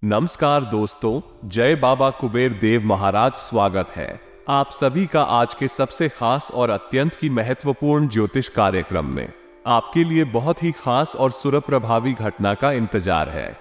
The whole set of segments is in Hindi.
नमस्कार दोस्तों, जय बाबा कुबेर देव महाराज। स्वागत है आप सभी का आज के सबसे खास और अत्यंत की महत्वपूर्ण ज्योतिष कार्यक्रम में। आपके लिए बहुत ही खास और सुरप्रभावी घटना का इंतजार है।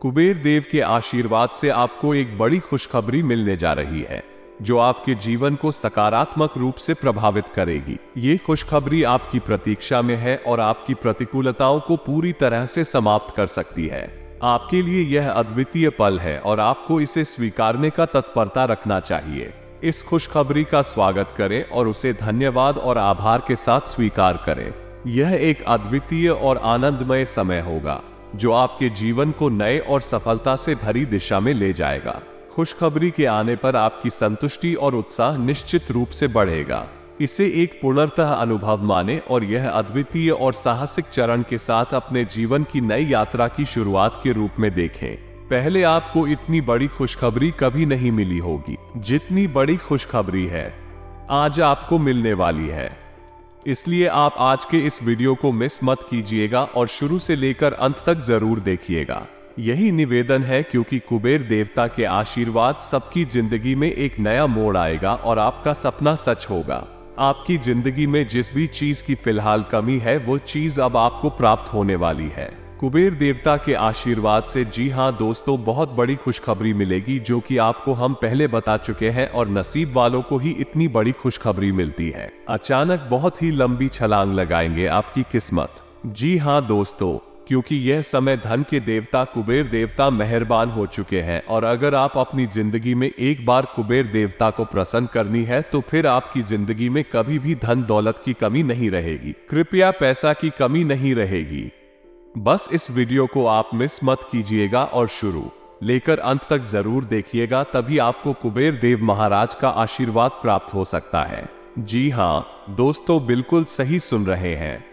कुबेर देव के आशीर्वाद से आपको एक बड़ी खुशखबरी मिलने जा रही है जो आपके जीवन को सकारात्मक रूप से प्रभावित करेगी। ये खुशखबरी आपकी प्रतीक्षा में है और आपकी प्रतिकूलताओं को पूरी तरह से समाप्त कर सकती है। आपके लिए यह अद्वितीय पल है और आपको इसे स्वीकारने का तत्परता रखना चाहिए। इस खुशखबरी का स्वागत करें और उसे धन्यवाद और आभार के साथ स्वीकार करें। यह एक अद्वितीय और आनंदमय समय होगा जो आपके जीवन को नए और सफलता से भरी दिशा में ले जाएगा। खुशखबरी के आने पर आपकी संतुष्टि और उत्साह निश्चित रूप से बढ़ेगा। इसे एक पूर्णतः अनुभव माने और यह अद्वितीय और साहसिक चरण के साथ अपने जीवन की नई यात्रा की शुरुआत के रूप में देखें। पहले आपको इतनी बड़ी खुशखबरी कभी नहीं मिली होगी जितनी बड़ी खुशखबरी है आज आपको मिलने वाली है। इसलिए आप आज के इस वीडियो को मिस मत कीजिएगा और शुरू से लेकर अंत तक जरूर देखिएगा। यही निवेदन है क्योंकि कुबेर देवता के आशीर्वाद सबकी जिंदगी में एक नया मोड़ आएगा और आपका सपना सच होगा। आपकी जिंदगी में जिस भी चीज की फिलहाल कमी है वो चीज अब आपको प्राप्त होने वाली है कुबेर देवता के आशीर्वाद से। जी हाँ दोस्तों, बहुत बड़ी खुशखबरी मिलेगी जो कि आपको हम पहले बता चुके हैं और नसीब वालों को ही इतनी बड़ी खुशखबरी मिलती है। अचानक बहुत ही लंबी छलांग लगाएंगे आपकी किस्मत। जी हाँ दोस्तों, क्योंकि यह समय धन के देवता कुबेर देवता मेहरबान हो चुके हैं और अगर आप अपनी जिंदगी में एक बार कुबेर देवता को प्रसन्न करनी है तो फिर आपकी जिंदगी में कभी भी धन दौलत की कमी नहीं रहेगी। कृपया पैसा की कमी नहीं रहेगी। बस इस वीडियो को आप मिस मत कीजिएगा और शुरू लेकर अंत तक जरूर देखिएगा, तभी आपको कुबेर देव महाराज का आशीर्वाद प्राप्त हो सकता है। जी हाँ दोस्तों, बिल्कुल सही सुन रहे हैं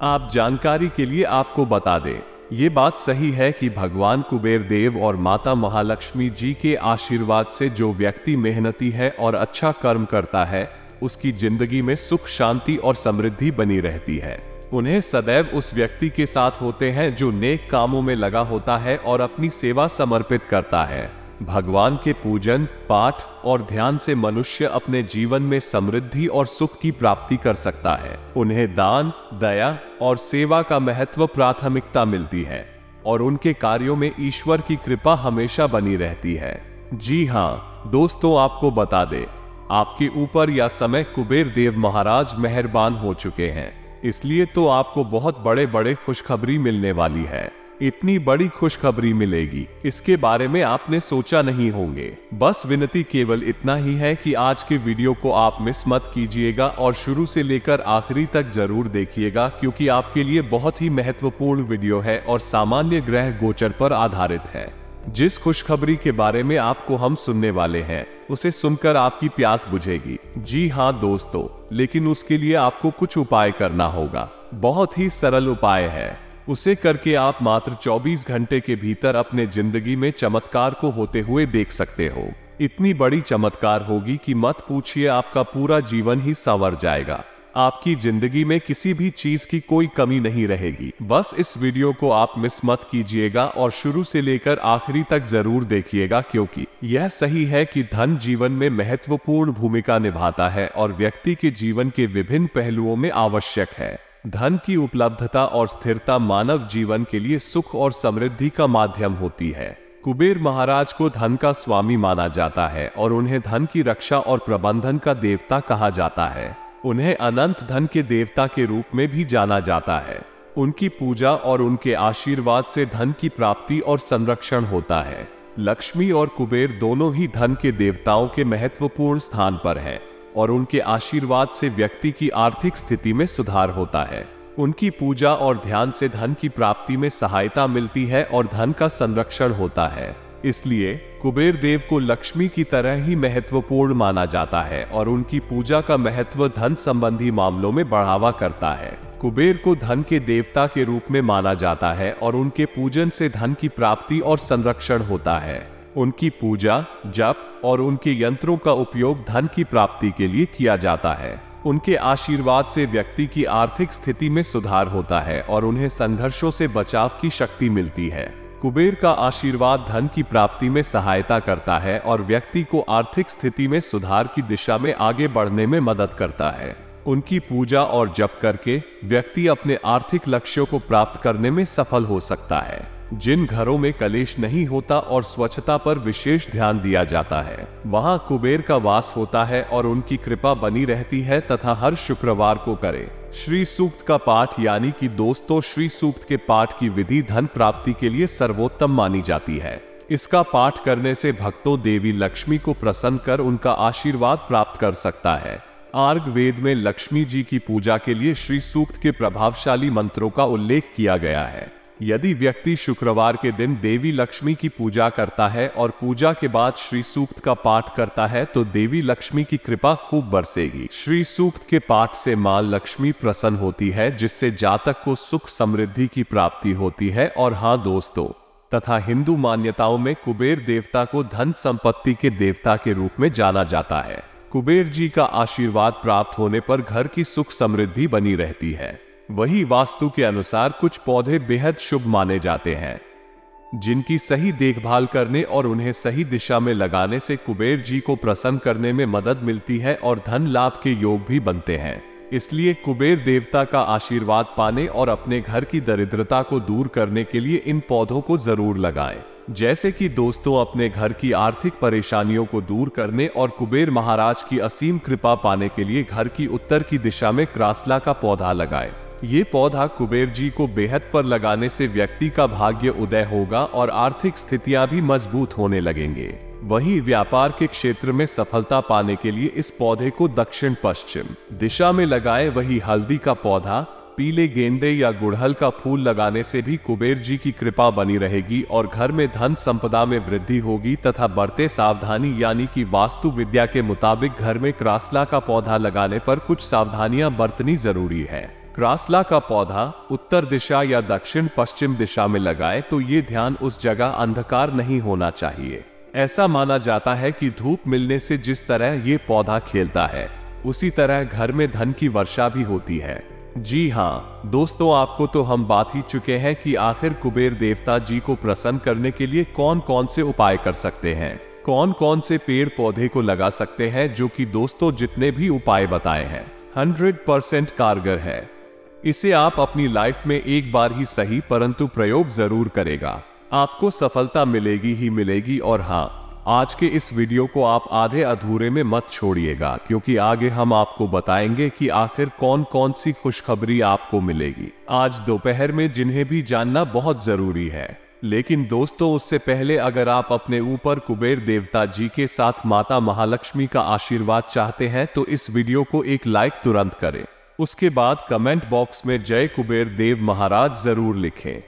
आप। जानकारी के लिए आपको बता दें, ये बात सही है कि भगवान कुबेर देव और माता महालक्ष्मी जी के आशीर्वाद से जो व्यक्ति मेहनती है और अच्छा कर्म करता है उसकी जिंदगी में सुख, शांति और समृद्धि बनी रहती है। उन्हें सदैव उस व्यक्ति के साथ होते हैं जो नेक कामों में लगा होता है और अपनी सेवा समर्पित करता है। भगवान के पूजन, पाठ और ध्यान से मनुष्य अपने जीवन में समृद्धि और सुख की प्राप्ति कर सकता है। उन्हें दान, दया और सेवा का महत्व प्राथमिकता मिलती है और उनके कार्यों में ईश्वर की कृपा हमेशा बनी रहती है। जी हाँ दोस्तों, आपको बता दें, आपके ऊपर यह समय कुबेर देव महाराज मेहरबान हो चुके हैं, इसलिए तो आपको बहुत बड़े बड़े खुशखबरी मिलने वाली है। इतनी बड़ी खुशखबरी मिलेगी इसके बारे में आपने सोचा नहीं होंगे। बस विनती केवल इतना ही है कि आज के वीडियो को आप मिस मत कीजिएगा और शुरू से लेकर आखिरी तक जरूर देखिएगा क्योंकि आपके लिए बहुत ही महत्वपूर्ण वीडियो है और सामान्य ग्रह गोचर पर आधारित है। जिस खुशखबरी के बारे में आपको हम सुनने वाले हैं उसे सुनकर आपकी प्यास बुझेगी। जी हाँ दोस्तों, लेकिन उसके लिए आपको कुछ उपाय करना होगा। बहुत ही सरल उपाय है, उसे करके आप मात्र 24 घंटे के भीतर अपने जिंदगी में चमत्कार को होते हुए देख सकते हो। इतनी बड़ी चमत्कार होगी कि मत पूछिए, आपका पूरा जीवन ही संवर जाएगा। आपकी जिंदगी में किसी भी चीज की कोई कमी नहीं रहेगी। बस इस वीडियो को आप मिस मत कीजिएगा और शुरू से लेकर आखिरी तक जरूर देखिएगा क्योंकि यह सही है कि धन जीवन में महत्वपूर्ण भूमिका निभाता है और व्यक्ति के जीवन के विभिन्न पहलुओं में आवश्यक है। धन की उपलब्धता और स्थिरता मानव जीवन के लिए सुख और समृद्धि का माध्यम होती है। कुबेर महाराज को धन का स्वामी माना जाता है और उन्हें धन की रक्षा और प्रबंधन का देवता कहा जाता है। उन्हें अनंत धन के देवता के रूप में भी जाना जाता है। उनकी पूजा और उनके आशीर्वाद से धन की प्राप्ति और संरक्षण होता है। लक्ष्मी और कुबेर दोनों ही धन के देवताओं के महत्वपूर्ण स्थान पर हैं और उनके आशीर्वाद से व्यक्ति की आर्थिक स्थिति में सुधार होता है। उनकी पूजा और ध्यान से धन की प्राप्ति में सहायता मिलती है और धन का संरक्षण होता है। इसलिए कुबेर देव को लक्ष्मी की तरह ही महत्वपूर्ण माना जाता है और उनकी पूजा का महत्व धन संबंधी मामलों में बढ़ावा करता है। कुबेर को धन के देवता के रूप में माना जाता है और उनके पूजन से धन की प्राप्ति और संरक्षण होता है। उनकी पूजा, जप और उनके यंत्रों का उपयोग धन की प्राप्ति के लिए किया जाता है। उनके आशीर्वाद से व्यक्ति की आर्थिक स्थिति में सुधार होता है और उन्हें संघर्षों से बचाव की शक्ति मिलती है। कुबेर का आशीर्वाद धन की प्राप्ति में सहायता करता है और व्यक्ति को आर्थिक स्थिति में सुधार की दिशा में आगे बढ़ने में मदद करता है। उनकी पूजा और जप करके व्यक्ति अपने आर्थिक लक्ष्यों को प्राप्त करने में सफल हो सकता है। जिन घरों में कलेश नहीं होता और स्वच्छता पर विशेष ध्यान दिया जाता है, वहां कुबेर का वास होता है और उनकी कृपा बनी रहती है तथा हर शुक्रवार को करें। श्री सूक्त का पाठ यानी कि दोस्तों श्री सूक्त के पाठ की विधि धन प्राप्ति के लिए सर्वोत्तम मानी जाती है। इसका पाठ करने से भक्तों देवी लक्ष्मी को प्रसन्न कर उनका आशीर्वाद प्राप्त कर सकता है। आर्ग वेद में लक्ष्मी जी की पूजा के लिए श्री सूक्त के प्रभावशाली मंत्रों का उल्लेख किया गया है। यदि व्यक्ति शुक्रवार के दिन देवी लक्ष्मी की पूजा करता है और पूजा के बाद श्री सूक्त का पाठ करता है तो देवी लक्ष्मी की कृपा खूब बरसेगी। श्री सूक्त के पाठ से मां लक्ष्मी प्रसन्न होती है, जिससे जातक को सुख समृद्धि की प्राप्ति होती है। और हाँ दोस्तों, तथा हिंदू मान्यताओं में कुबेर देवता को धन संपत्ति के देवता के रूप में जाना जाता है। कुबेर जी का आशीर्वाद प्राप्त होने पर घर की सुख समृद्धि बनी रहती है। वही वास्तु के अनुसार कुछ पौधे बेहद शुभ माने जाते हैं, जिनकी सही देखभाल करने और उन्हें सही दिशा में लगाने से कुबेर जी को प्रसन्न करने में मदद मिलती है और धन लाभ के योग भी बनते हैं। इसलिए कुबेर देवता का आशीर्वाद पाने और अपने घर की दरिद्रता को दूर करने के लिए इन पौधों को जरूर लगाएं। जैसे कि दोस्तों अपने घर की आर्थिक परेशानियों को दूर करने और कुबेर महाराज की असीम कृपा पाने के लिए घर की उत्तर की दिशा में क्रासला का पौधा लगाएं। ये पौधा कुबेर जी को बेहद पर लगाने से व्यक्ति का भाग्य उदय होगा और आर्थिक स्थितियां भी मजबूत होने लगेंगे। वहीं व्यापार के क्षेत्र में सफलता पाने के लिए इस पौधे को दक्षिण पश्चिम दिशा में लगाएं। वही हल्दी का पौधा, पीले गेंदे या गुड़हल का फूल लगाने से भी कुबेर जी की कृपा बनी रहेगी और घर में धन संपदा में वृद्धि होगी। तथा बढ़ते सावधानी यानी कि वास्तु विद्या के मुताबिक घर में क्रासला का पौधा लगाने पर कुछ सावधानियां बरतनी जरूरी है। क्रासला का पौधा उत्तर दिशा या दक्षिण पश्चिम दिशा में लगाएं तो ये ध्यान उस जगह अंधकार नहीं होना चाहिए। ऐसा माना जाता है कि धूप मिलने से जिस तरह ये पौधा खिलता है, उसी तरह घर में धन की वर्षा भी होती है। जी हाँ दोस्तों, आपको तो हम बात ही चुके हैं कि आखिर कुबेर देवता जी को प्रसन्न करने के लिए कौन कौन से उपाय कर सकते हैं, कौन कौन से पेड़ पौधे को लगा सकते हैं, जो कि दोस्तों जितने भी उपाय बताए हैं 100% कारगर है। इसे आप अपनी लाइफ में एक बार ही सही परंतु प्रयोग जरूर करेगा, आपको सफलता मिलेगी ही मिलेगी। और हाँ, आज के इस वीडियो को आप आधे अधूरे में मत छोड़िएगा, क्योंकि आगे हम आपको बताएंगे कि आखिर कौन कौन सी खुशखबरी आपको मिलेगी आज दोपहर में, जिन्हें भी जानना बहुत जरूरी है। लेकिन दोस्तों उससे पहले अगर आप अपने ऊपर कुबेर देवता जी के साथ माता महालक्ष्मी का आशीर्वाद चाहते हैं तो इस वीडियो को एक लाइक तुरंत करें। उसके बाद कमेंट बॉक्स में जय कुबेर देव महाराज जरूर लिखें।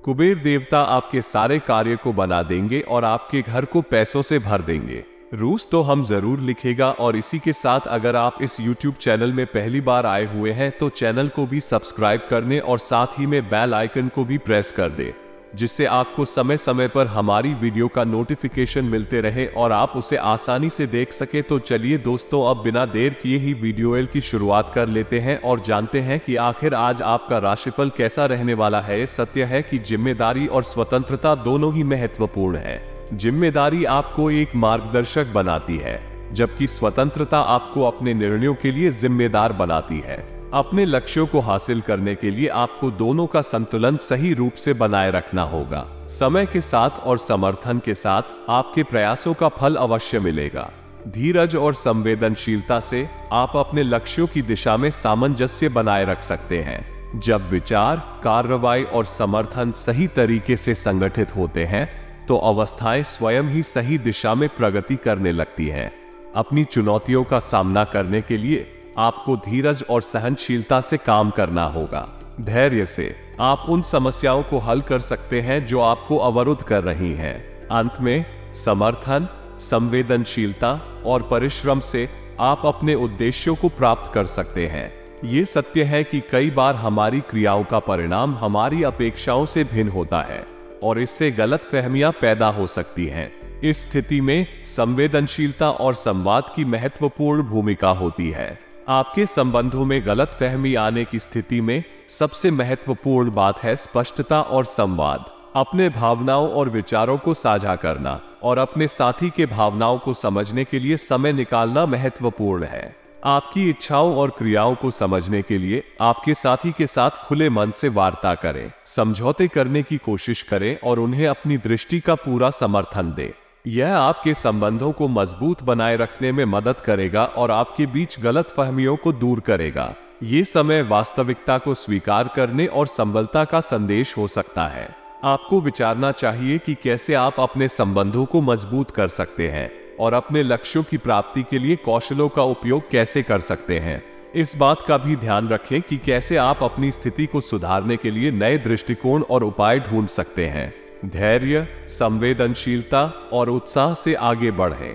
कुबेर देवता आपके सारे कार्य को बना देंगे और आपके घर को पैसों से भर देंगे। रूस तो हम जरूर लिखेगा। और इसी के साथ अगर आप इस YouTube चैनल में पहली बार आए हुए हैं तो चैनल को भी सब्सक्राइब करने और साथ ही में बेल आइकन को भी प्रेस कर दे, जिससे आपको समय समय पर हमारी वीडियो का नोटिफिकेशन मिलते रहे और आप उसे आसानी से देख सके। तो चलिए दोस्तों, अब बिना देर किए ही वीडियो की शुरुआत कर लेते हैं और जानते हैं कि आखिर आज आपका राशिफल कैसा रहने वाला है। सत्य है कि जिम्मेदारी और स्वतंत्रता दोनों ही महत्वपूर्ण है। जिम्मेदारी आपको एक मार्गदर्शक बनाती है, जबकि स्वतंत्रता आपको अपने निर्णयों के लिए जिम्मेदार बनाती है। अपने लक्ष्यों को हासिल करने के लिए आपको दोनों का संतुलन सही रूप से बनाए रखना होगा। समय के साथ और समर्थन के साथ आपके प्रयासों का फल अवश्य मिलेगा। धीरज और संवेदनशीलता से आप अपने लक्ष्यों की दिशा में सामंजस्य बनाए रख सकते हैं। जब विचार, कार्रवाई और समर्थन सही तरीके से संगठित होते हैं तो अवस्थाएं स्वयं ही सही दिशा में प्रगति करने लगती हैं। अपनी चुनौतियों का सामना करने के लिए आपको धीरज और सहनशीलता से काम करना होगा। धैर्य से आप उन समस्याओं को हल कर सकते हैं जो आपको अवरुद्ध कर रही हैं। अंत में समर्थन, संवेदनशीलता और परिश्रम से आप अपने उद्देश्यों को प्राप्त कर सकते हैं। ये सत्य है कि कई बार हमारी क्रियाओं का परिणाम हमारी अपेक्षाओं से भिन्न होता है और इससे गलतफहमियां पैदा हो सकती हैं। इस स्थिति में संवेदनशीलता और संवाद की महत्वपूर्ण भूमिका होती है। आपके संबंधों में गलतफहमी आने की स्थिति में सबसे महत्वपूर्ण बात है स्पष्टता और संवाद। अपने भावनाओं और विचारों को साझा करना और अपने साथी के भावनाओं को समझने के लिए समय निकालना महत्वपूर्ण है। आपकी इच्छाओं और क्रियाओं को समझने के लिए आपके साथी के साथ खुले मन से वार्ता करें, समझौते करने की कोशिश करें और उन्हें अपनी दृष्टि का पूरा समर्थन दें। यह आपके संबंधों को मजबूत बनाए रखने में मदद करेगा और आपके बीच गलतफहमियों को दूर करेगा। ये समय वास्तविकता को स्वीकार करने और संबलता का संदेश हो सकता है। आपको विचारना चाहिए कि कैसे आप अपने संबंधों को मजबूत कर सकते हैं और अपने लक्ष्यों की प्राप्ति के लिए कौशलों का उपयोग कैसे कर सकते हैं। इस बात का भी ध्यान रखें कि कैसे आप अपनी स्थिति को सुधारने के लिए नए दृष्टिकोण और उपाय ढूंढ सकते हैं। धैर्य, संवेदनशीलता और उत्साह से आगे बढ़ें।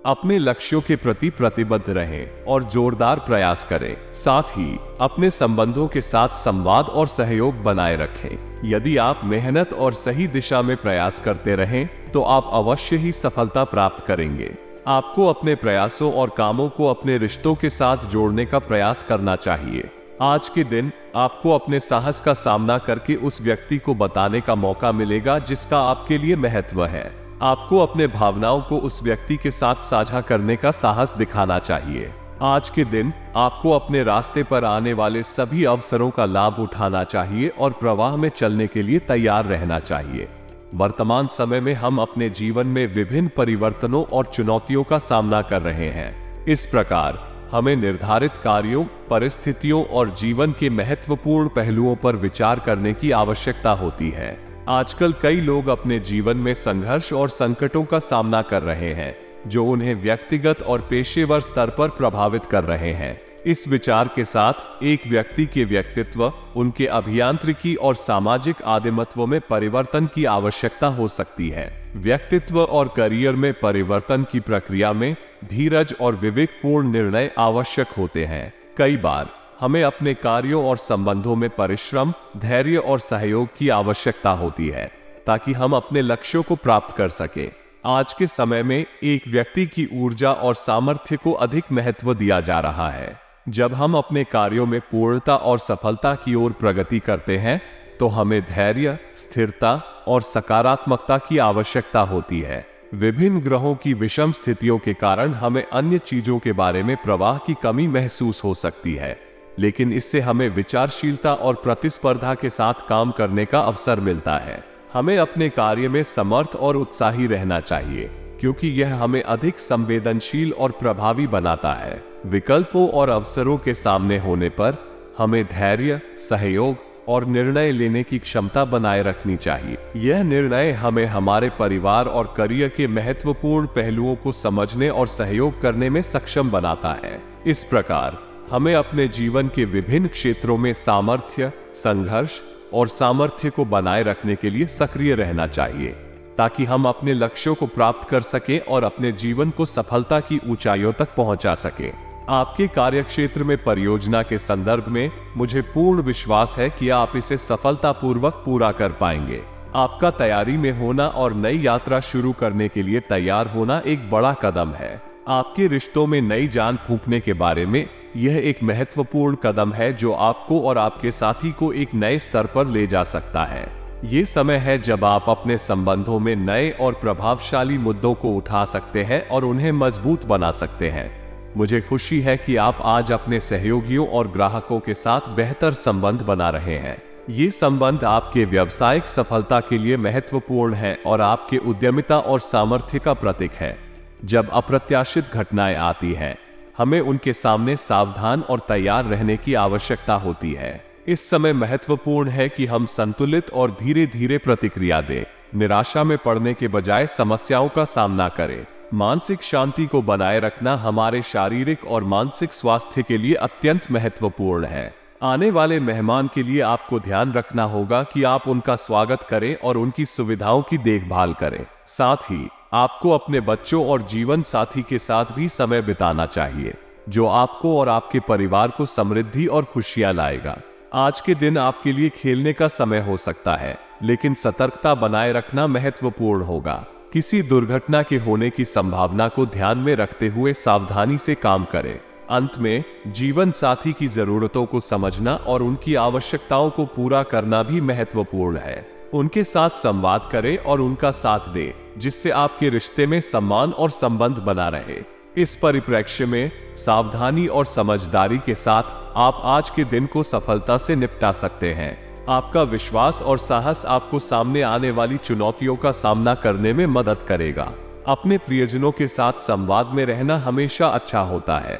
अपने लक्ष्यों के प्रति प्रतिबद्ध रहें और जोरदार प्रयास करें। साथ ही अपने संबंधों के साथ संवाद और सहयोग बनाए रखें। यदि आप मेहनत और सही दिशा में प्रयास करते रहें तो आप अवश्य ही सफलता प्राप्त करेंगे। आपको अपने प्रयासों और कामों को अपने रिश्तों के साथ जोड़ने का प्रयास करना चाहिए। आज के दिन आपको अपने साहस का सामना करके उस व्यक्ति को बताने का मौका मिलेगा जिसका आपके लिए महत्व है। आपको अपने भावनाओं को उस व्यक्ति के साथ साझा करने का साहस दिखाना चाहिए। आज के दिन आपको अपने रास्ते पर आने वाले सभी अवसरों का लाभ उठाना चाहिए और प्रवाह में चलने के लिए तैयार रहना चाहिए। वर्तमान समय में हम अपने जीवन में विभिन्न परिवर्तनों और चुनौतियों का सामना कर रहे हैं। इस प्रकार हमें निर्धारित कार्यों, परिस्थितियों और जीवन के महत्वपूर्ण पहलुओं पर विचार करने की आवश्यकता होती है। आजकल कई लोग अपने जीवन में संघर्ष और संकटों का सामना कर रहे हैं जो उन्हें व्यक्तिगत और पेशेवर स्तर पर प्रभावित कर रहे हैं। इस विचार के साथ एक व्यक्ति के व्यक्तित्व, उनके अभियांत्रिकी और सामाजिक आदिमत्व में परिवर्तन की आवश्यकता हो सकती है। व्यक्तित्व और करियर में परिवर्तन की प्रक्रिया में धीरज और विवेकपूर्ण निर्णय आवश्यक होते हैं। कई बार हमें अपने कार्यों और संबंधों में परिश्रम, धैर्य और सहयोग की आवश्यकता होती है ताकि हम अपने लक्ष्यों को प्राप्त कर सके। आज के समय में एक व्यक्ति की ऊर्जा और सामर्थ्य को अधिक महत्व दिया जा रहा है। जब हम अपने कार्यों में पूर्णता और सफलता की ओर प्रगति करते हैं तो हमें धैर्य, स्थिरता और सकारात्मकता की आवश्यकता होती है। विभिन्न ग्रहों की विषम स्थितियों के कारण हमें अन्य चीजों के बारे में प्रवाह की कमी महसूस हो सकती है, लेकिन इससे हमें विचारशीलता और प्रतिस्पर्धा के साथ काम करने का अवसर मिलता है। हमें अपने कार्य में समर्थ और उत्साही रहना चाहिए क्योंकि यह हमें अधिक संवेदनशील और प्रभावी बनाता है। विकल्पों और अवसरों के सामने होने पर हमें धैर्य, सहयोग और निर्णय लेने की क्षमता बनाए रखनी चाहिए। यह निर्णय हमें हमारे परिवार और करियर के महत्वपूर्ण पहलुओं को समझने और सहयोग करने में सक्षम बनाता है। इस प्रकार हमें अपने जीवन के विभिन्न क्षेत्रों में सामर्थ्य, संघर्ष और सामर्थ्य को बनाए रखने के लिए सक्रिय रहना चाहिए ताकि हम अपने लक्ष्यों को प्राप्त कर सकें और अपने जीवन को सफलता की ऊंचाइयों तक पहुंचा सकें। आपके कार्यक्षेत्र में परियोजना के संदर्भ में मुझे पूर्ण विश्वास है कि आप इसे सफलतापूर्वक पूरा कर पाएंगे। आपका तैयारी में होना और नई यात्रा शुरू करने के लिए तैयार होना एक बड़ा कदम है। आपके रिश्तों में नई जान फूंकने के बारे में यह एक महत्वपूर्ण कदम है जो आपको और आपके साथी को एक नए स्तर पर ले जा सकता है। ये समय है जब आप अपने संबंधों में नए और प्रभावशाली मुद्दों को उठा सकते हैं और उन्हें मजबूत बना सकते हैं। मुझे खुशी है कि आप आज अपने सहयोगियों और ग्राहकों के साथ बेहतर संबंध बना रहे हैं। ये संबंध आपके व्यावसायिक सफलता के लिए महत्वपूर्ण है और आपके उद्यमिता और सामर्थ्य का प्रतीक है। जब अप्रत्याशित घटनाएं आती हैं, हमें उनके सामने सावधान और तैयार रहने की आवश्यकता होती है। इस समय महत्वपूर्ण है कि हम संतुलित और धीरे धीरे प्रतिक्रिया दें। निराशा में पड़ने के बजाय समस्याओं का सामना करें। मानसिक शांति को बनाए रखना हमारे शारीरिक और मानसिक स्वास्थ्य के लिए अत्यंत महत्वपूर्ण है। आने वाले मेहमान के लिए आपको ध्यान रखना होगा कि आप उनका स्वागत करें और उनकी सुविधाओं की देखभाल करें। साथ ही आपको अपने बच्चों और जीवन साथी के साथ भी समय बिताना चाहिए, जो आपको और आपके परिवार को समृद्धि और खुशियां लाएगा। आज के दिन आपके लिए खेलने का समय हो सकता है, लेकिन सतर्कता बनाए रखना महत्वपूर्ण होगा। किसी दुर्घटना के होने की संभावना को ध्यान में रखते हुए सावधानी से काम करें। अंत में जीवन साथी की जरूरतों को समझना और उनकी आवश्यकताओं को पूरा करना भी महत्वपूर्ण है। उनके साथ संवाद करें और उनका साथ दें, जिससे आपके रिश्ते में सम्मान और संबंध बना रहे। इस परिप्रेक्ष्य में सावधानी और समझदारी के साथ आप आज के दिन को सफलता से निपटा सकते हैं। आपका विश्वास और साहस आपको सामने आने वाली चुनौतियों का सामना करने में मदद करेगा। अपने प्रियजनों के साथ संवाद में रहना हमेशा अच्छा होता है,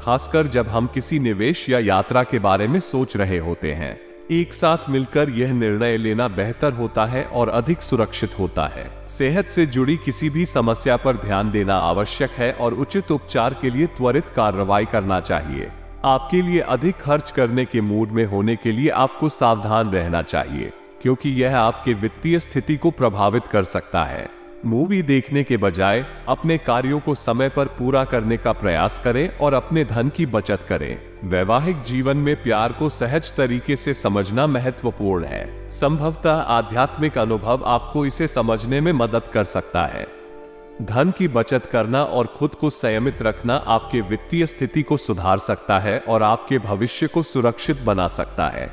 खासकर जब हम किसी निवेश या यात्रा के बारे में सोच रहे होते हैं। एक साथ मिलकर यह निर्णय लेना बेहतर होता है और अधिक सुरक्षित होता है। सेहत से जुड़ी किसी भी समस्या पर ध्यान देना आवश्यक है और उचित उपचार के लिए त्वरित कार्रवाई करना चाहिए। आपके लिए अधिक खर्च करने के मूड में होने के लिए आपको सावधान रहना चाहिए, क्योंकि यह आपके वित्तीय स्थिति को प्रभावित कर सकता है। मूवी देखने के बजाय अपने कार्यों को समय पर पूरा करने का प्रयास करें और अपने धन की बचत करें। वैवाहिक जीवन में प्यार को सहज तरीके से समझना महत्वपूर्ण है। संभवतः आध्यात्मिक अनुभव आपको इसे समझने में मदद कर सकता है। धन की बचत करना और खुद को संयमित रखना आपके वित्तीय स्थिति को सुधार सकता है और आपके भविष्य को सुरक्षित बना सकता है।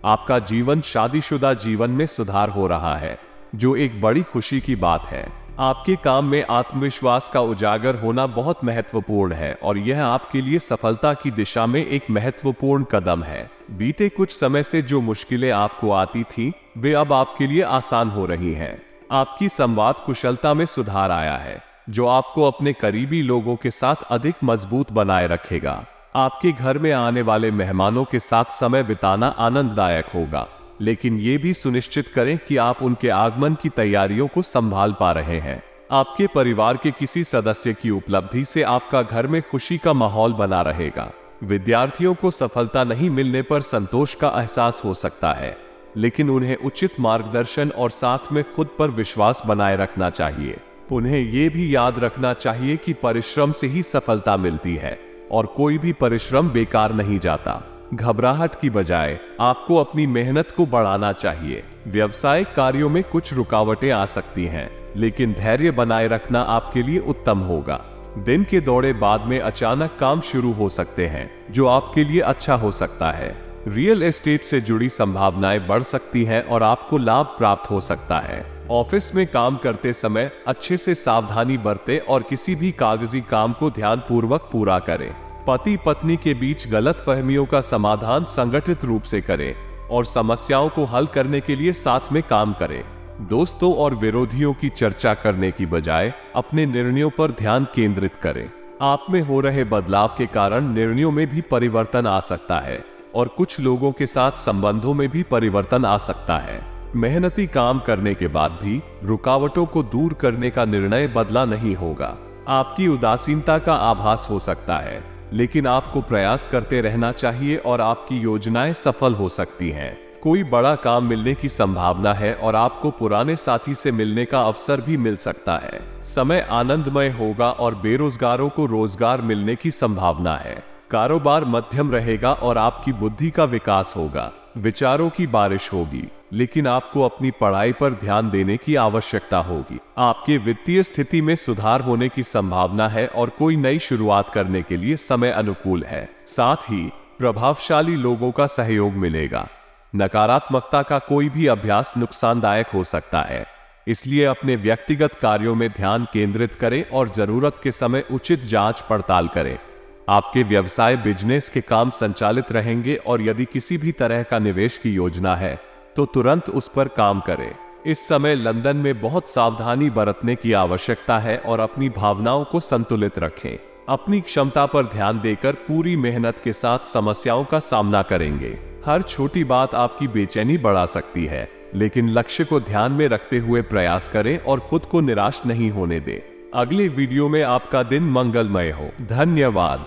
आपका जीवन शादीशुदा जीवन में सुधार हो रहा है, जो एक बड़ी खुशी की बात है। आपके काम में आत्मविश्वास का उजागर होना बहुत महत्वपूर्ण है और यह आपके लिए सफलता की दिशा में एक महत्वपूर्ण कदम है। बीते कुछ समय से जो मुश्किलें आपको आती थीं, वे अब आपके लिए आसान हो रही हैं। आपकी संवाद कुशलता में सुधार आया है, जो आपको अपने करीबी लोगों के साथ अधिक मजबूत बनाए रखेगा। आपके घर में आने वाले मेहमानों के साथ समय बिताना आनंददायक होगा, लेकिन ये भी सुनिश्चित करें कि आप उनके आगमन की तैयारियों को संभाल पा रहे हैं। आपके परिवार के किसी सदस्य की उपलब्धि से आपका घर में खुशी का माहौल बना रहेगा। विद्यार्थियों को सफलता नहीं मिलने पर संतोष का एहसास हो सकता है, लेकिन उन्हें उचित मार्गदर्शन और साथ में खुद पर विश्वास बनाए रखना चाहिए। उन्हें यह भी याद रखना चाहिए कि परिश्रम से ही सफलता मिलती है और कोई भी परिश्रम बेकार नहीं जाता। घबराहट की बजाय आपको अपनी मेहनत को बढ़ाना चाहिए। व्यवसायिक कार्यों में कुछ रुकावटें आ सकती हैं, लेकिन धैर्य बनाए रखना आपके लिए उत्तम होगा। दिन के दौरे बाद में अचानक काम शुरू हो सकते हैं, जो आपके लिए अच्छा हो सकता है। रियल एस्टेट से जुड़ी संभावनाएं बढ़ सकती हैं और आपको लाभ प्राप्त हो सकता है। ऑफिस में काम करते समय अच्छे से सावधानी बरतें और किसी भी कागजी काम को ध्यानपूर्वक पूरा करें। पति पत्नी के बीच गलतफहमियों का समाधान संगठित रूप से करें और समस्याओं को हल करने के लिए साथ में काम करें। दोस्तों और विरोधियों की चर्चा करने की बजाय अपने निर्णयों पर ध्यान केंद्रित करें। आप में हो रहे बदलाव के कारण निर्णयों में भी परिवर्तन आ सकता है और कुछ लोगों के साथ संबंधों में भी परिवर्तन आ सकता है। मेहनती काम करने के बाद भी रुकावटों को दूर करने का निर्णय बदला नहीं होगा। आपकी उदासीनता का आभास हो सकता है, लेकिन आपको प्रयास करते रहना चाहिए और आपकी योजनाएं सफल हो सकती हैं। कोई बड़ा काम मिलने की संभावना है और आपको पुराने साथी से मिलने का अवसर भी मिल सकता है। समय आनंदमय होगा और बेरोजगारों को रोजगार मिलने की संभावना है। कारोबार मध्यम रहेगा और आपकी बुद्धि का विकास होगा। विचारों की बारिश होगी, लेकिन आपको अपनी पढ़ाई पर ध्यान देने की आवश्यकता होगी। आपके वित्तीय स्थिति में सुधार होने की संभावना है और कोई नई शुरुआत करने के लिए समय अनुकूल है। साथ ही प्रभावशाली लोगों का सहयोग मिलेगा। नकारात्मकता का कोई भी अभ्यास नुकसानदायक हो सकता है, इसलिए अपने व्यक्तिगत कार्यों में ध्यान केंद्रित करें और जरूरत के समय उचित जांच पड़ताल करें। आपके व्यवसाय बिजनेस के काम संचालित रहेंगे और यदि किसी भी तरह का निवेश की योजना है तो तुरंत उस पर काम करें। इस समय लंदन में बहुत सावधानी बरतने की आवश्यकता है और अपनी भावनाओं को संतुलित रखें। अपनी क्षमता पर ध्यान देकर पूरी मेहनत के साथ समस्याओं का सामना करेंगे। हर छोटी बात आपकी बेचैनी बढ़ा सकती है, लेकिन लक्ष्य को ध्यान में रखते हुए प्रयास करें और खुद को निराश नहीं होने दें। अगले वीडियो में आपका दिन मंगलमय हो। धन्यवाद।